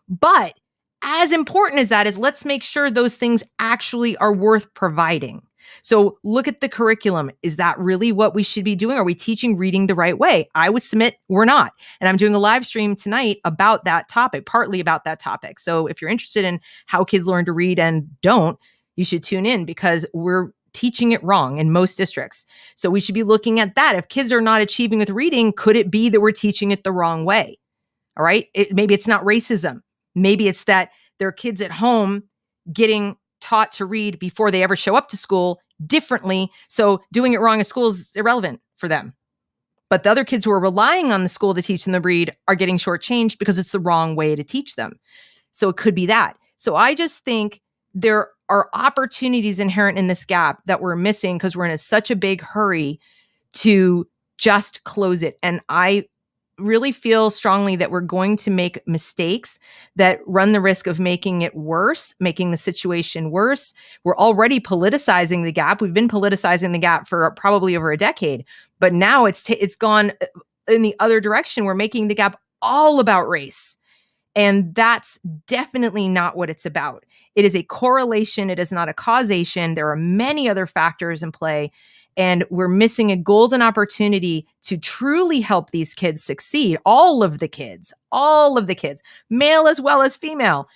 But as important as that is, let's make sure those things actually are worth providing. So look at the curriculum. Is that really what we should be doing? Are we teaching reading the right way? I would submit we're not. And I'm doing a live stream tonight about that topic, partly about that topic. So if you're interested in how kids learn to read and don't, you should tune in because we're teaching it wrong in most districts. So we should be looking at that. If kids are not achieving with reading, could it be that we're teaching it the wrong way? All right. Maybe it's not racism. Maybe it's that there are kids at home getting taught to read before they ever show up to school differently. So doing it wrong at school is irrelevant for them. But the other kids who are relying on the school to teach them to read are getting shortchanged because it's the wrong way to teach them. So it could be that. So I just think there are opportunities inherent in this gap that we're missing because we're in such a big hurry to just close it. And I really feel strongly that we're going to make mistakes that run the risk of making it worse, making the situation worse. We're already politicizing the gap. We've been politicizing the gap for probably over a decade, but now it's gone in the other direction. We're making the gap all about race. And that's definitely not what it's about. It is a correlation. It is not a causation. There are many other factors in play. And we're missing a golden opportunity to truly help these kids succeed. All of the kids, male as well as female,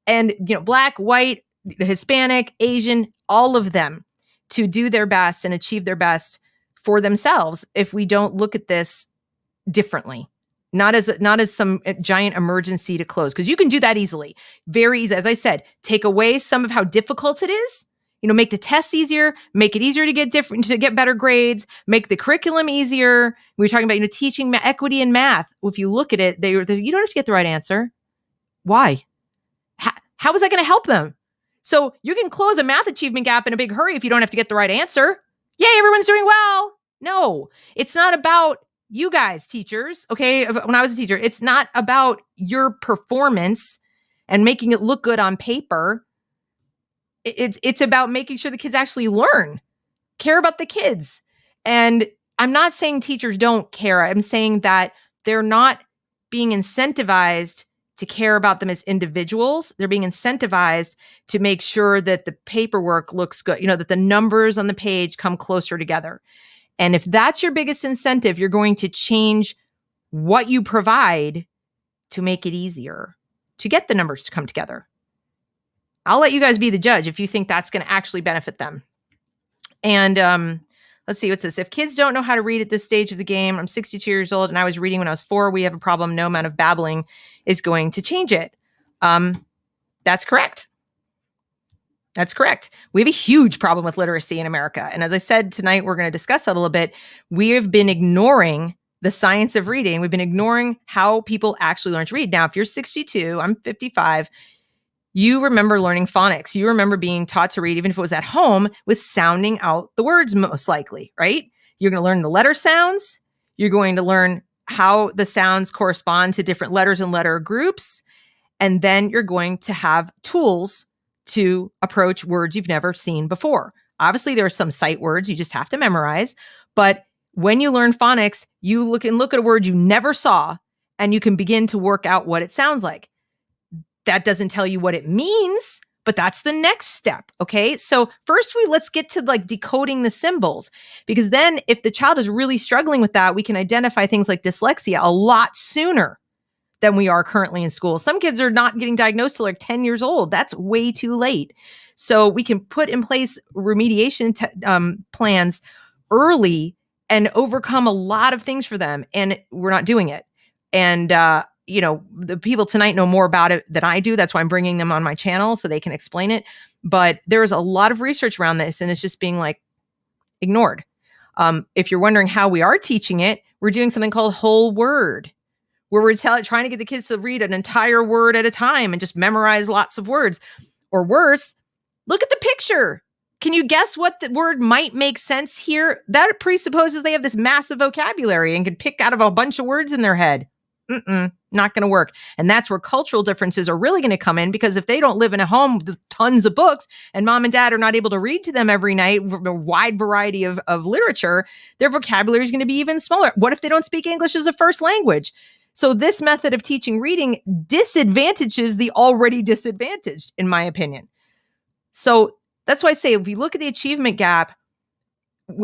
and Black, white, Hispanic, Asian, all of them to do their best and achieve their best for themselves if we don't look at this differently. not as some giant emergency to close, because you can do that easily, very easy. As I said, take away some of how difficult it is. Make the tests easier, make it easier to get better grades, make the curriculum easier. We were talking about teaching equity in math. Well, if you look at it, you don't have to get the right answer. Why? How is that going to help them? So you can close a math achievement gap in a big hurry if you don't have to get the right answer. Yay, everyone's doing well. No, it's not about you guys, teachers. Okay, when I was a teacher, it's not about your performance and making it look good on paper. It's about making sure the kids actually learn, care about the kids. And I'm not saying teachers don't care. I'm saying that they're not being incentivized to care about them as individuals. They're being incentivized to make sure that the paperwork looks good, that the numbers on the page come closer together. And if that's your biggest incentive, you're going to change what you provide to make it easier to get the numbers to come together. I'll let you guys be the judge if you think that's going to actually benefit them. And let's see, what's this? If kids don't know how to read at this stage of the game, I'm 62 years old and I was reading when I was 4. We have a problem. No amount of babbling is going to change it. That's correct. That's correct. We have a huge problem with literacy in America. And as I said, tonight, we're going to discuss that a little bit. We have been ignoring the science of reading. We've been ignoring how people actually learn to read. Now, if you're 62, I'm 55, you remember learning phonics. You remember being taught to read, even if it was at home, with sounding out the words most likely, right? You're going to learn the letter sounds. You're going to learn how the sounds correspond to different letters and letter groups. And then you're going to have tools to approach words you've never seen before. Obviously, there are some sight words you just have to memorize. But when you learn phonics, you look at a word you never saw, and you can begin to work out what it sounds like. That doesn't tell you what it means, but that's the next step. Okay. So first let's get to decoding the symbols, because then if the child is really struggling with that, we can identify things like dyslexia a lot sooner than we are currently in school. Some kids are not getting diagnosed till 10 years old. That's way too late. So we can put in place remediation plans early and overcome a lot of things for them. And we're not doing it. And, the people tonight know more about it than I do. That's why I'm bringing them on my channel so they can explain it. But there's a lot of research around this, and it's just being ignored. If you're wondering how we are teaching it, we're doing something called whole word, where we're trying to get the kids to read an entire word at a time and just memorize lots of words. Or worse, look at the picture. Can you guess what the word might make sense here? That presupposes they have this massive vocabulary and can pick out of a bunch of words in their head. Not going to work. And that's where cultural differences are really going to come in, because if they don't live in a home with tons of books and mom and dad are not able to read to them every night, a wide variety of literature, their vocabulary is going to be even smaller. What if they don't speak English as a first language? So this method of teaching reading disadvantages the already disadvantaged, in my opinion. So that's why I say, if we look at the achievement gap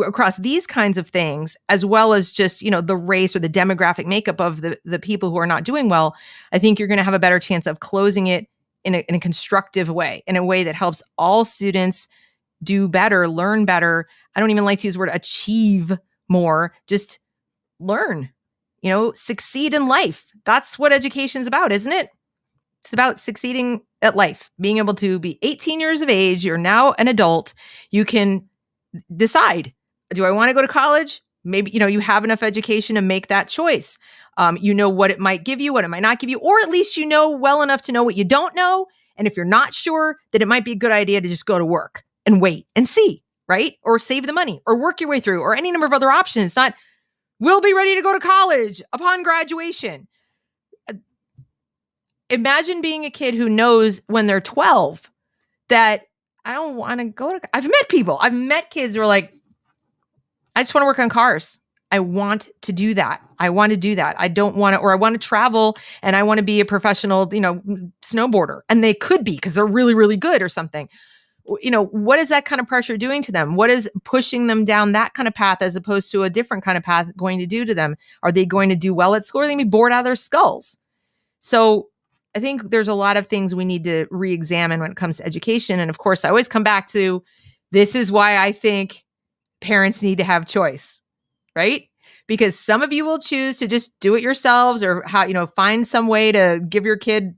across these kinds of things, as well as just, the race or the demographic makeup of the people who are not doing well, I think you're going to have a better chance of closing it in a constructive way, in a way that helps all students do better, learn better. I don't even like to use the word achieve more, just learn, succeed in life. That's what education is about, isn't it? It's about succeeding at life, being able to be 18 years of age. You're now an adult. You can decide, do I want to go to college? Maybe, you have enough education to make that choice. What it might give you, what it might not give you, or at least well enough to know what you don't know. And if you're not sure, that it might be a good idea to just go to work and wait and see, right? Or save the money or work your way through, or any number of other options. Not, we'll be ready to go to college upon graduation. Imagine being a kid who knows when they're 12 that I don't want to go to. I've met kids who are like, I just want to work on cars. I want to do that. I don't want to, or I want to travel and I want to be a professional, snowboarder. And they could be, because they're really, really good or something. What is that kind of pressure doing to them? What is pushing them down that kind of path as opposed to a different kind of path going to do to them? Are they going to do well at school, or are they going to be bored out of their skulls? So I think there's a lot of things we need to re-examine when it comes to education. And of course, I always come back to, this is why I think parents need to have choice, right? because some of you will choose to just do it yourselves or find some way to give your kid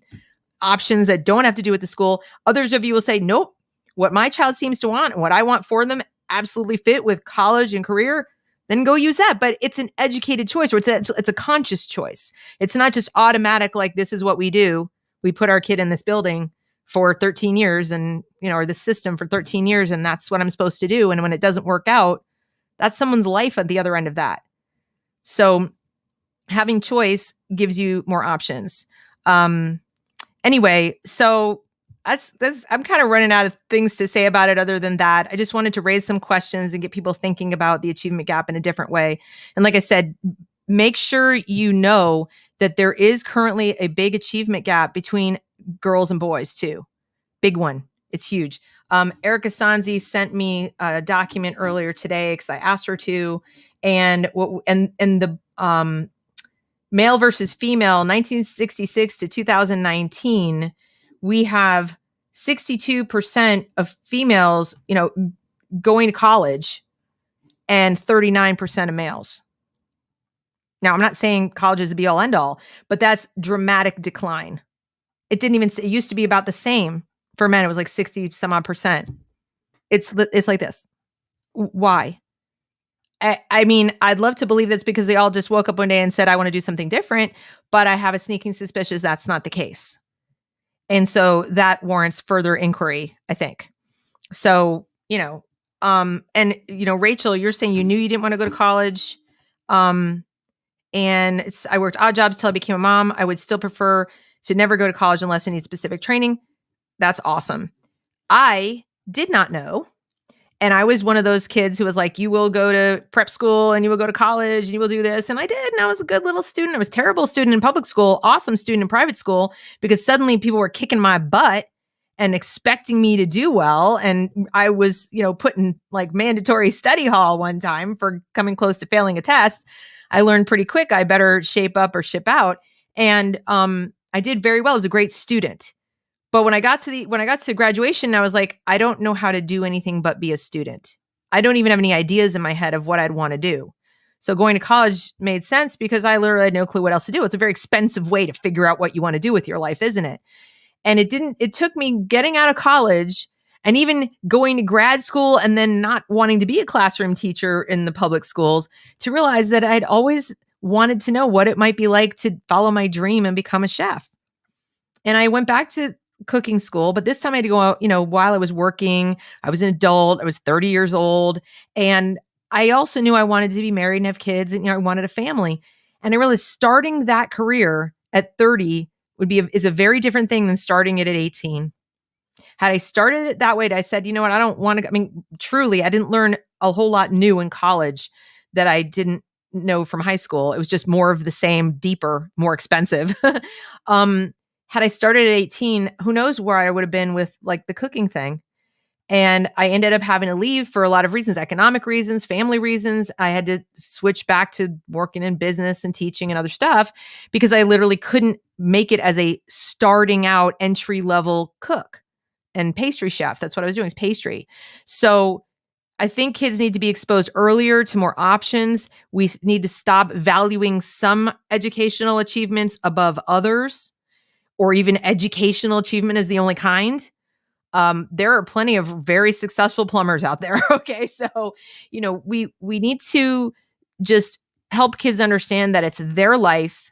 options that don't have to do with the school. Others of you will say, nope, what my child seems to want and what I want for them absolutely fit with college and career, then go use that. But it's an educated choice, or it's a conscious choice. It's not just automatic, like this is what we do. We put our kid in this building for 13 years and, or the system for 13 years, and that's what I'm supposed to do. And when it doesn't work out, that's someone's life at the other end of that. So having choice gives you more options. Anyway, so that's I'm kind of running out of things to say about it other than that. I just wanted to raise some questions and get people thinking about the achievement gap in a different way. And like I said, make sure you know that there is currently a big achievement gap between girls and boys too. Big one. It's huge. Erica Sanzi sent me a document earlier today because I asked her to, and the male versus female, 1966 to 2019, we have 62% of females, going to college, and 39% of males. Now, I'm not saying college is the be all end all, but that's dramatic decline. It used to be about the same for men. It was like 60 some odd percent. It's like this. Why? I mean, I'd love to believe that's because they all just woke up one day and said, I want to do something different, but I have a sneaking suspicion that's not the case. And so that warrants further inquiry, I think. So, Rachel, you're saying you knew you didn't want to go to college. I worked odd jobs till I became a mom. I would still prefer to never go to college unless I need specific training. That's awesome. I did not know. And I was one of those kids who was like, you will go to prep school and you will go to college and you will do this. And I did. And I was a good little student. I was a terrible student in public school, awesome student in private school, because suddenly people were kicking my butt and expecting me to do well. And I was, put in like mandatory study hall one time for coming close to failing a test. I learned pretty quick I better shape up or ship out. And I did very well. I was a great student. But when I got to graduation, I was like, I don't know how to do anything but be a student. I don't even have any ideas in my head of what I'd want to do. So going to college made sense because I literally had no clue what else to do. It's a very expensive way to figure out what you want to do with your life, isn't it? And it took me getting out of college and even going to grad school and then not wanting to be a classroom teacher in the public schools to realize that I'd always wanted to know what it might be like to follow my dream and become a chef. And I went back to cooking school, but this time I had to go out, while I was working. I was an adult. I was 30 years old. And I also knew I wanted to be married and have kids, and I wanted a family. And I realized starting that career at 30 is a very different thing than starting it at 18. Had I started it that way, I said, you know what, I don't want to, truly, I didn't learn a whole lot new in college that I didn't know from high school. It was just more of the same, deeper, more expensive. Had I started at 18, who knows where I would have been with like the cooking thing. And I ended up having to leave for a lot of reasons, economic reasons, family reasons. I had to switch back to working in business and teaching and other stuff because I literally couldn't make it as a starting out entry level cook and pastry chef. That's what I was doing, is pastry. So I think kids need to be exposed earlier to more options. We need to stop valuing some educational achievements above others, or even educational achievement is the only kind. There are plenty of very successful plumbers out there. Okay. So, we need to just help kids understand that it's their life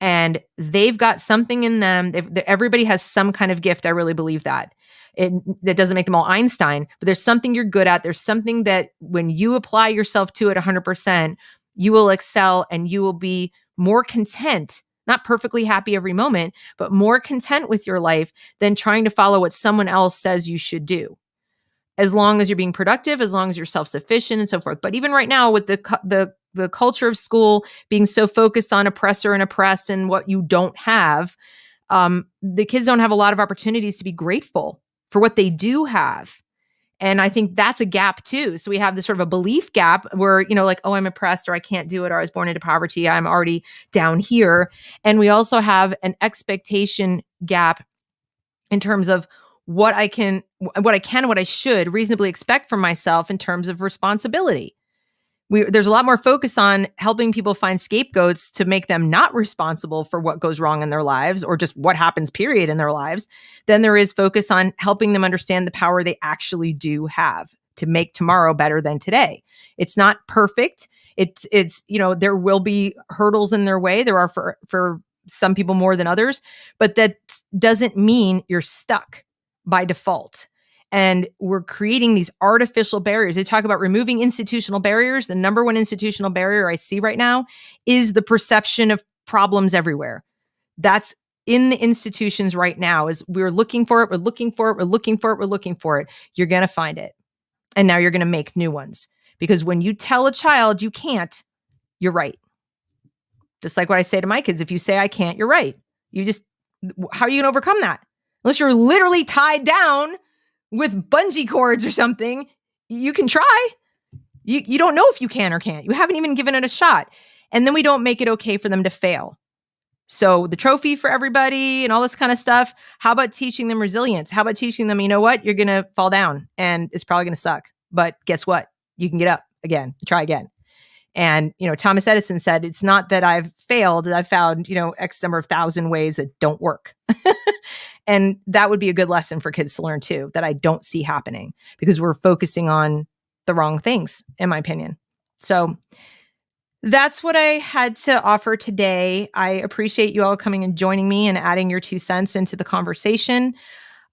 and they've got something in them. Everybody has some kind of gift. I really believe that. That doesn't make them all Einstein, but there's something you're good at. There's something that when you apply yourself to it 100%, you will excel and you will be more content. Not perfectly happy every moment, but more content with your life than trying to follow what someone else says you should do. As long as you're being productive, as long as you're self-sufficient and so forth. But even right now with the culture of school being so focused on oppressor and oppressed and what you don't have, the kids don't have a lot of opportunities to be grateful for what they do have. And I think that's a gap too. So we have this sort of a belief gap where, like, oh, I'm oppressed, or I can't do it, or I was born into poverty, I'm already down here. And we also have an expectation gap in terms of what I can, what I should reasonably expect from myself in terms of responsibility. There's a lot more focus on helping people find scapegoats to make them not responsible for what goes wrong in their lives or just what happens, period, in their lives, than there is focus on helping them understand the power they actually do have to make tomorrow better than today. It's not perfect. It's there will be hurdles in their way. There are for some people more than others, but that doesn't mean you're stuck by default. And we're creating these artificial barriers. They talk about removing institutional barriers. The number one institutional barrier I see right now is the perception of problems everywhere. That's in the institutions right now. Is we're looking for it, we're looking for it, we're looking for it, we're looking for it. You're going to find it. And now you're going to make new ones. Because when you tell a child you can't, you're right. Just like what I say to my kids, if you say I can't, you're right. How are you going to overcome that? Unless you're literally tied down with bungee cords or something, you can try. You don't know if you can or can't. You haven't even given it a shot. And then we don't make it okay for them to fail. So the trophy for everybody and all this kind of stuff. How about teaching them resilience? How about teaching them, you know what? You're going to fall down and it's probably going to suck. But guess what? You can get up again, try again. And, Thomas Edison said, it's not that I've failed. I've found, X number of thousand ways that don't work. And that would be a good lesson for kids to learn too, that I don't see happening because we're focusing on the wrong things, in my opinion. So that's what I had to offer today. I appreciate you all coming and joining me and adding your 2 cents into the conversation.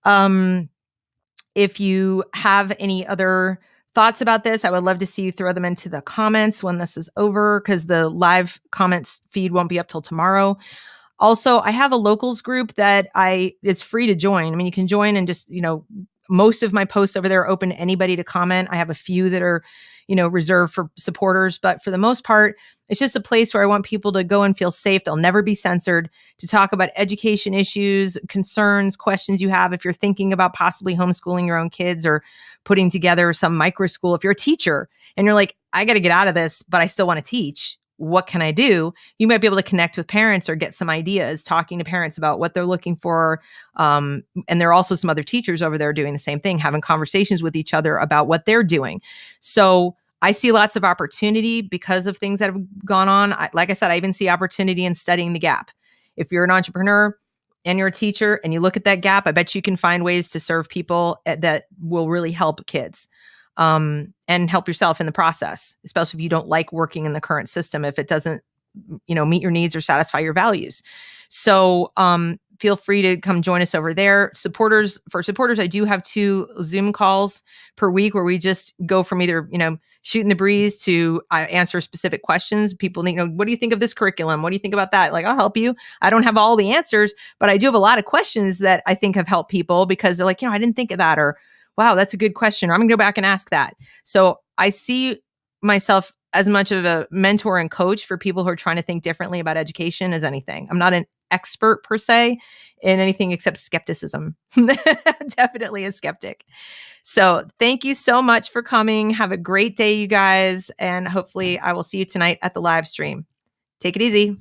If you have any other thoughts about this, I would love to see you throw them into the comments when this is over, because the live comments feed won't be up till tomorrow. Also, I have a locals group that it's free to join. I mean, you can join and just, most of my posts over there are open to anybody to comment. I have a few that are, reserved for supporters, but for the most part, it's just a place where I want people to go and feel safe. They'll never be censored, to talk about education issues, concerns, questions you have. If you're thinking about possibly homeschooling your own kids or putting together some micro school, if you're a teacher and you're like, I got to get out of this, but I still want to teach, what can I do? You might be able to connect with parents or get some ideas, talking to parents about what they're looking for. And there are also some other teachers over there doing the same thing, having conversations with each other about what they're doing. So I see lots of opportunity because of things that have gone on. Like I said, I even see opportunity in studying the gap. If you're an entrepreneur and you're a teacher and you look at that gap, I bet you can find ways to serve people that will really help kids. And help yourself in the process, especially if you don't like working in the current system, if it doesn't, meet your needs or satisfy your values. So feel free to come join us over there. For supporters, I do have 2 Zoom calls per week where we just go from either, shooting the breeze to answer specific questions. People need, what do you think of this curriculum? What do you think about that? Like, I'll help you. I don't have all the answers, but I do have a lot of questions that I think have helped people because they're like, I didn't think of that, or wow, that's a good question. Or I'm going to go back and ask that. So I see myself as much of a mentor and coach for people who are trying to think differently about education as anything. I'm not an expert per se in anything except skepticism. Definitely a skeptic. So thank you so much for coming. Have a great day, you guys. And hopefully I will see you tonight at the live stream. Take it easy.